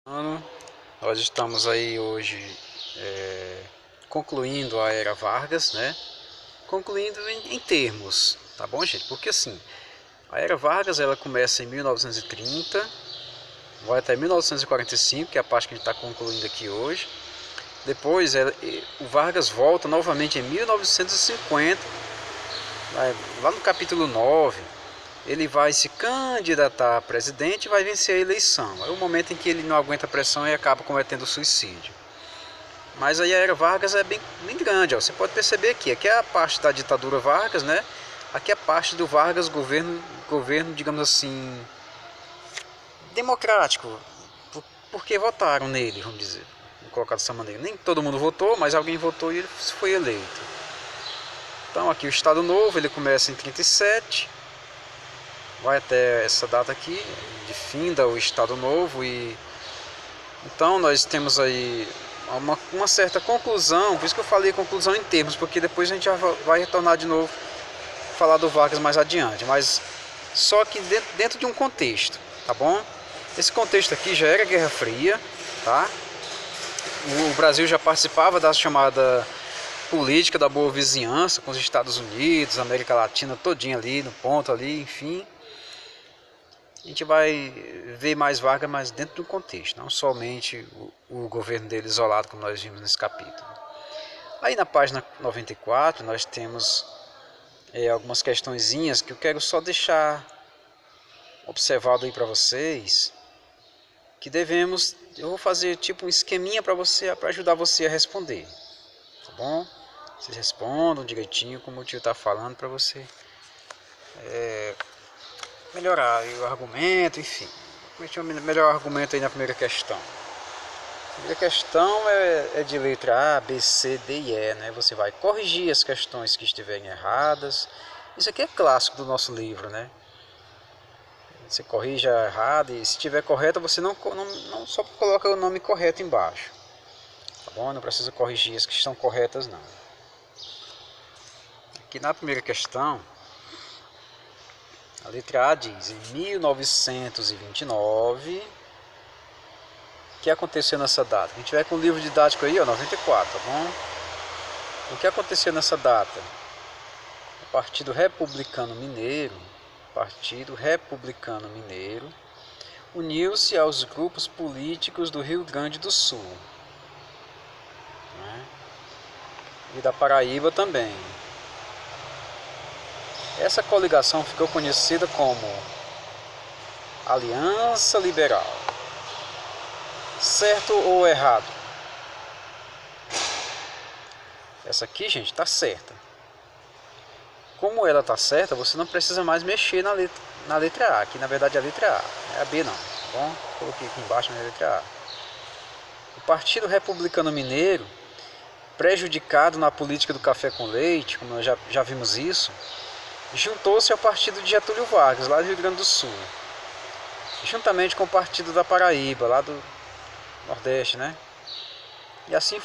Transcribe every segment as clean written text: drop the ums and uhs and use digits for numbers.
Nós estamos aí hoje concluindo a era Vargas, né? Concluindo em termos, tá bom, gente? Porque assim, a era Vargas ela começa em 1930, vai até 1945, que é a parte que a gente está concluindo aqui hoje. Depois o Vargas volta novamente em 1950, lá no capítulo 9. Ele vai se candidatar a presidente e vai vencer a eleição. É o momento em que ele não aguenta a pressão e acaba cometendo suicídio. Mas aí a era Vargas é bem grande, ó. Você pode perceber aqui é a parte da ditadura Vargas, né? Aqui é a parte do Vargas governo, digamos assim, democrático, porque votaram nele, vamos dizer, vou colocar dessa maneira. Nem todo mundo votou, mas alguém votou e ele foi eleito. Então aqui o Estado Novo, ele começa em 37, vai até essa data aqui, de finda o Estado Novo, e então nós temos aí uma certa conclusão, por isso que eu falei conclusão em termos, porque depois a gente já vai retornar de novo, falar do Vargas mais adiante, mas só que dentro de um contexto, tá bom? Esse contexto aqui já era Guerra Fria, tá? O Brasil já participava da chamada política da boa vizinhança com os Estados Unidos, América Latina todinha ali, no ponto ali, enfim. A gente vai ver mais Vargas, mas dentro do contexto, não somente o governo dele isolado, como nós vimos nesse capítulo. Aí na página 94 nós temos algumas questõezinhas que eu quero só deixar observado aí para vocês, que eu vou fazer tipo um esqueminha para ajudar você a responder, tá bom? Vocês respondam direitinho como o tio está falando para você melhorar o argumento, enfim. Melhor argumento aí na primeira questão. A primeira questão é de letra A, B, C, D e E, né? Você vai corrigir as questões que estiverem erradas. Isso aqui é clássico do nosso livro, né? Você corrige a errada e se estiver correta você não só coloca o nome correto embaixo. Tá bom? Não precisa corrigir as que estão corretas não. Aqui na primeira questão, a letra A diz, em 1929, o que aconteceu nessa data? A gente vai com o livro didático aí, ó, 94, tá bom? O que aconteceu nessa data? O Partido Republicano Mineiro uniu-se aos grupos políticos do Rio Grande do Sul, né? E da Paraíba também. Essa coligação ficou conhecida como Aliança Liberal. Certo ou errado? Essa aqui, gente, está certa. Como ela está certa, você não precisa mais mexer na letra A. Aqui, na verdade, é a letra A. É a B, não. Tá bom? Coloquei aqui embaixo na letra A. O Partido Republicano Mineiro, prejudicado na política do café com leite, como nós já vimos isso, juntou-se ao partido de Getúlio Vargas, lá do Rio Grande do Sul, juntamente com o partido da Paraíba, lá do Nordeste, né? E assim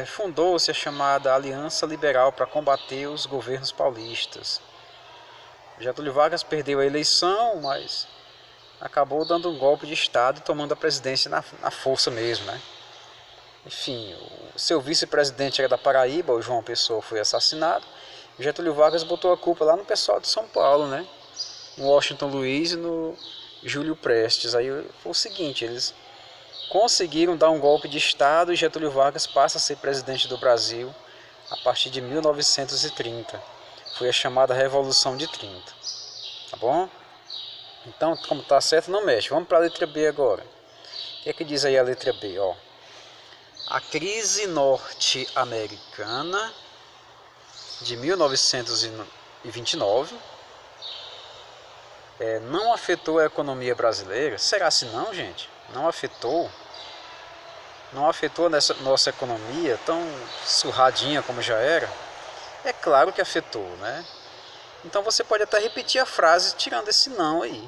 fundou-se a chamada Aliança Liberal para combater os governos paulistas. Getúlio Vargas perdeu a eleição, mas acabou dando um golpe de Estado e tomando a presidência na força mesmo, né? Enfim, o seu vice-presidente era da Paraíba, o João Pessoa, foi assassinado. Getúlio Vargas botou a culpa lá no pessoal de São Paulo, né? No Washington Luiz e no Júlio Prestes. Aí foi o seguinte, eles conseguiram dar um golpe de Estado e Getúlio Vargas passa a ser presidente do Brasil a partir de 1930. Foi a chamada Revolução de 30. Tá bom? Então, como tá certo, não mexe. Vamos para a letra B agora. O que é que diz aí a letra B? Ó, a crise norte-americana de 1929 não afetou a economia brasileira? Será se não, gente? Não afetou? Não afetou nessa nossa economia tão surradinha como já era? É claro que afetou, né? Então você pode até repetir a frase tirando esse não aí,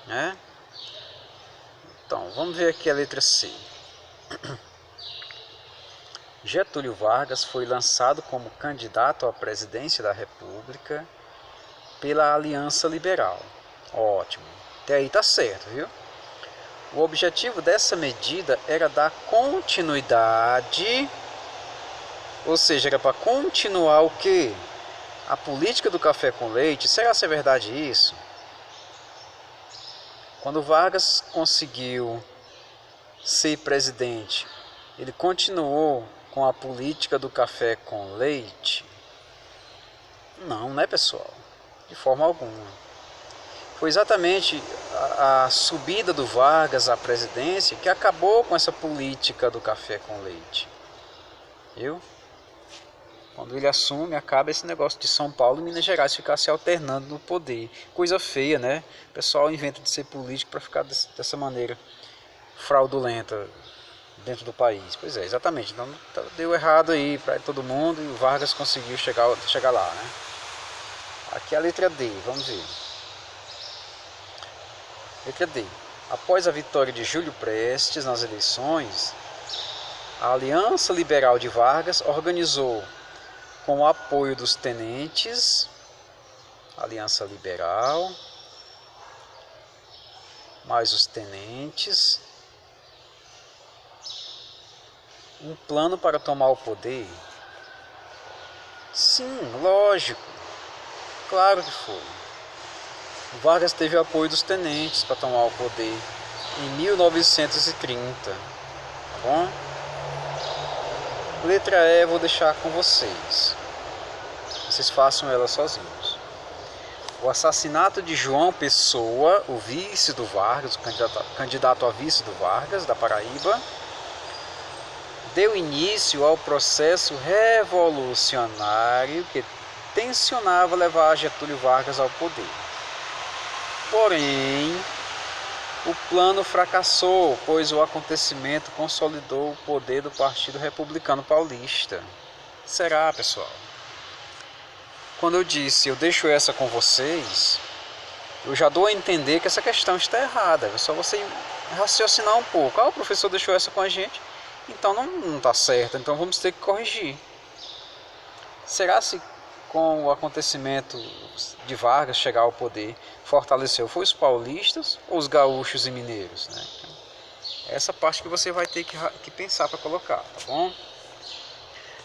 né? Então, vamos ver aqui a letra C. Getúlio Vargas foi lançado como candidato à presidência da República pela Aliança Liberal. Ótimo. Até aí tá certo, viu? O objetivo dessa medida era dar continuidade, ou seja, era para continuar o quê? A política do café com leite. Será que é verdade isso? Quando Vargas conseguiu ser presidente, ele continuou com a política do café com leite? Não, né, pessoal? De forma alguma. Foi exatamente a subida do Vargas à presidência que acabou com essa política do café com leite. Viu? Quando ele assume, acaba esse negócio de São Paulo e Minas Gerais ficar se alternando no poder. Coisa feia, né? O pessoal inventa de ser político para ficar dessa maneira fraudulenta dentro do país. Pois é, exatamente. Então deu errado aí para todo mundo e o Vargas conseguiu chegar lá, né? Aqui é a letra D, vamos ver. Letra D. Após a vitória de Júlio Prestes nas eleições, a Aliança Liberal de Vargas organizou, com o apoio dos tenentes, Aliança Liberal, mais os tenentes, um plano para tomar o poder? Sim, lógico, claro que foi. Vargas teve o apoio dos tenentes para tomar o poder em 1930, tá bom? Letra E vou deixar com vocês. Vocês façam ela sozinhos. O assassinato de João Pessoa, o vice do Vargas, o candidato a vice do Vargas, da Paraíba, deu início ao processo revolucionário que tensionava levar Getúlio Vargas ao poder. Porém, o plano fracassou, pois o acontecimento consolidou o poder do Partido Republicano Paulista. Será, pessoal? Quando eu disse, eu deixo essa com vocês, eu já dou a entender que essa questão está errada. É só você raciocinar um pouco. O professor deixou essa com a gente, então não está certo, então vamos ter que corrigir. Será se com o acontecimento de Vargas chegar ao poder, fortaleceu, foi os paulistas ou os gaúchos e mineiros, né? Essa parte que você vai ter que pensar para colocar, tá bom?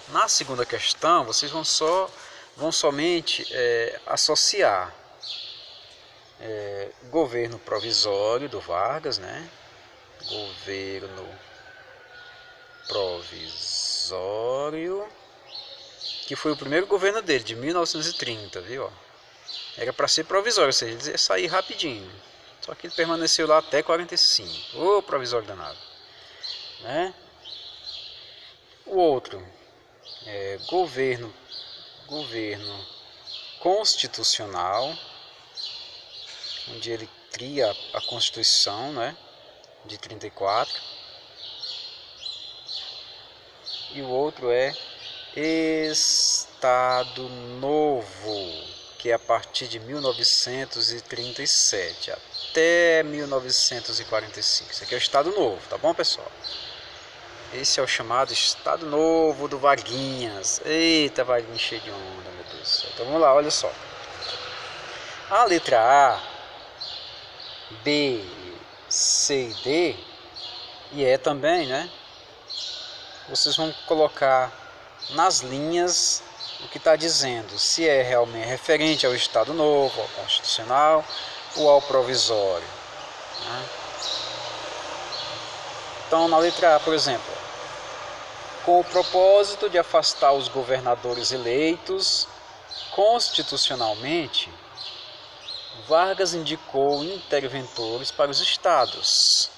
Na segunda questão, vocês vão somente associar governo provisório do Vargas, né? Governo provisório, que foi o primeiro governo dele, de 1930, viu? Era para ser provisório, ou seja, ele ia sair rapidinho. Só que ele permaneceu lá até 45. Ô, provisório danado. Né? O outro é governo constitucional, onde ele cria a Constituição, né, de 34. E o outro é Estado Novo, que é a partir de 1937 até 1945. Isso aqui é o Estado Novo, tá bom, pessoal? Esse é o chamado Estado Novo do Varguinhas. Eita, Varguinha cheio de onda, meu Deus do céu. Então vamos lá, olha só. A letra A, B, C e D, e E também, né? Vocês vão colocar nas linhas o que está dizendo, se é realmente referente ao Estado Novo, ao Constitucional ou ao Provisório, né? Então, na letra A, por exemplo, com o propósito de afastar os governadores eleitos constitucionalmente, Vargas indicou interventores para os estados.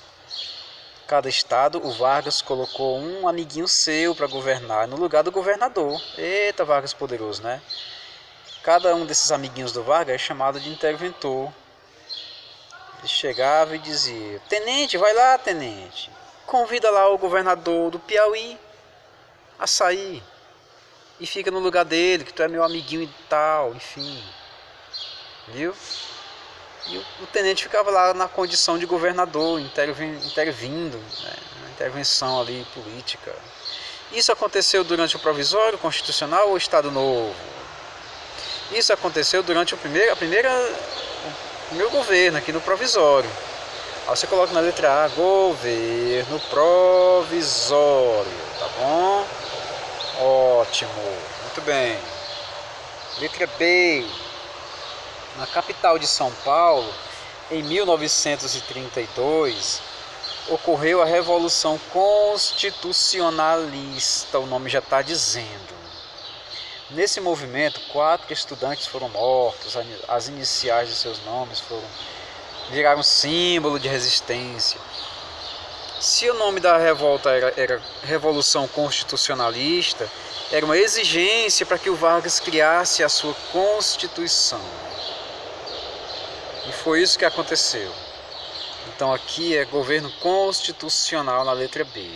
Cada estado, o Vargas colocou um amiguinho seu para governar no lugar do governador. Eita, Vargas poderoso, né? Cada um desses amiguinhos do Vargas é chamado de interventor. Ele chegava e dizia: tenente, vai lá, tenente. Convida lá o governador do Piauí a sair. E fica no lugar dele, que tu é meu amiguinho e tal, enfim. Viu? E o tenente ficava lá na condição de governador, intervindo, né, na intervenção ali política. Isso aconteceu durante o Provisório, Constitucional ou Estado Novo? Isso aconteceu durante o primeiro governo, aqui no Provisório. Aí você coloca na letra A, governo provisório, tá bom? Ótimo, muito bem. Letra B. Na capital de São Paulo, em 1932, ocorreu a Revolução Constitucionalista, o nome já está dizendo. Nesse movimento, 4 estudantes foram mortos, as iniciais de seus nomes viraram símbolo de resistência. Se o nome da revolta era Revolução Constitucionalista, era uma exigência para que o Vargas criasse a sua Constituição. E foi isso que aconteceu. Então aqui é governo constitucional na letra B.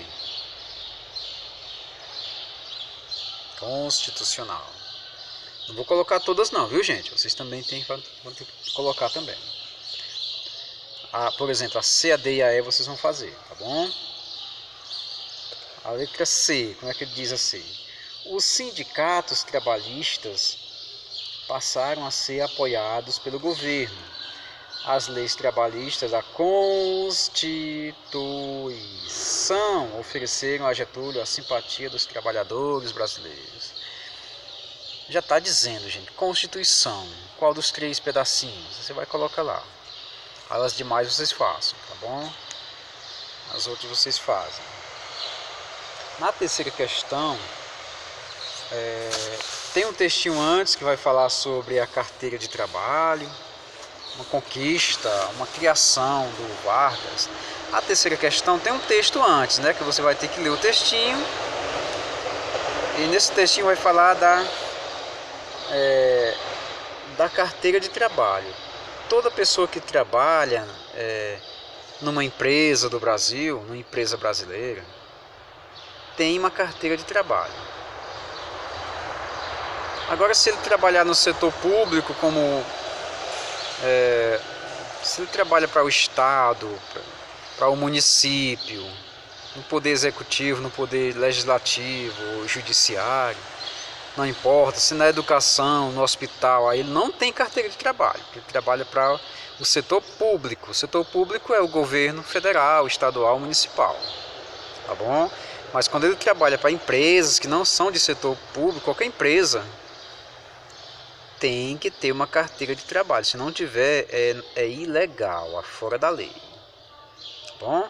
Constitucional. Não vou colocar todas não, viu gente? Vocês também vão ter que colocar também. Por exemplo, a C, a D e a E vocês vão fazer, tá bom? A letra C, como é que ele diz a C? Os sindicatos trabalhistas passaram a ser apoiados pelo governo. As leis trabalhistas da Constituição ofereceram a Getúlio a simpatia dos trabalhadores brasileiros. Já está dizendo, gente, Constituição. Qual dos 3 pedacinhos? Você vai colocar lá. As demais vocês façam, tá bom? As outras vocês fazem. Na terceira questão, tem um textinho antes que vai falar sobre a carteira de trabalho, uma conquista, uma criação do Vargas. A terceira questão tem um texto antes, né? Que você vai ter que ler o textinho. E nesse textinho vai falar da carteira de trabalho. Toda pessoa que trabalha numa empresa do Brasil, numa empresa brasileira, tem uma carteira de trabalho. Agora, se ele trabalhar no setor público, se ele trabalha para o Estado, para o município, no poder executivo, no poder legislativo, judiciário, não importa, se na educação, no hospital, aí ele não tem carteira de trabalho, porque ele trabalha para o setor público. O setor público é o governo federal, estadual, municipal, tá bom? Mas quando ele trabalha para empresas que não são de setor público, qualquer empresa tem que ter uma carteira de trabalho. Se não tiver, é ilegal, é fora da lei, tá bom?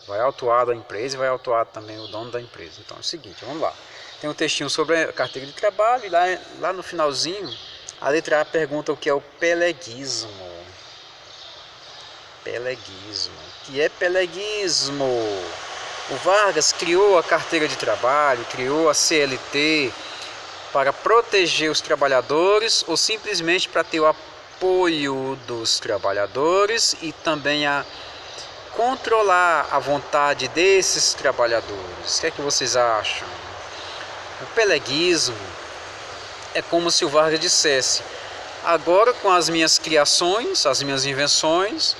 Vai autuado a empresa e vai autuado também o dono da empresa. Então é o seguinte, vamos lá. Tem um textinho sobre a carteira de trabalho e lá no finalzinho, a letra A pergunta o que é o peleguismo. Peleguismo. O que é peleguismo? O Vargas criou a carteira de trabalho, criou a CLT para proteger os trabalhadores ou simplesmente para ter o apoio dos trabalhadores e também a controlar a vontade desses trabalhadores. O que é que vocês acham? O peleguismo é como se o Vargas dissesse: agora com as minhas criações, as minhas invenções,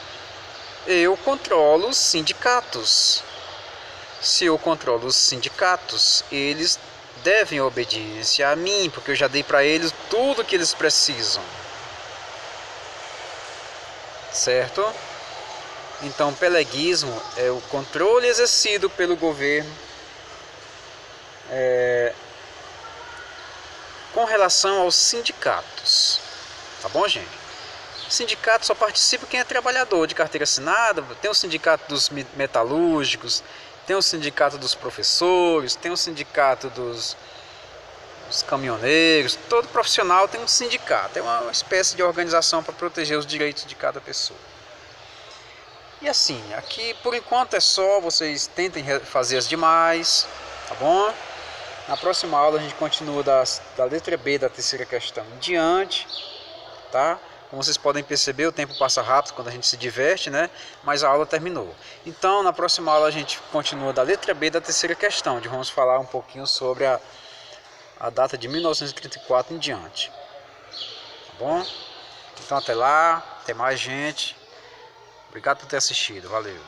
eu controlo os sindicatos. Se eu controlo os sindicatos, eles devem obediência a mim, porque eu já dei para eles tudo que eles precisam. Certo? Então, peleguismo é o controle exercido pelo governo com relação aos sindicatos. Tá bom, gente? Sindicato só participa quem é trabalhador de carteira assinada. Tem o sindicato dos metalúrgicos, tem o sindicato dos professores, tem o sindicato dos caminhoneiros. Todo profissional tem um sindicato. É uma espécie de organização para proteger os direitos de cada pessoa. E assim, aqui por enquanto é só. Vocês tentem fazer as demais, tá bom? Na próxima aula a gente continua da letra B da terceira questão em diante, tá? Como vocês podem perceber, o tempo passa rápido quando a gente se diverte, né? Mas a aula terminou. Então, na próxima aula a gente continua da letra B da terceira questão, onde vamos falar um pouquinho sobre a data de 1934 em diante. Tá bom? Então, até lá. Até mais, gente. Obrigado por ter assistido. Valeu.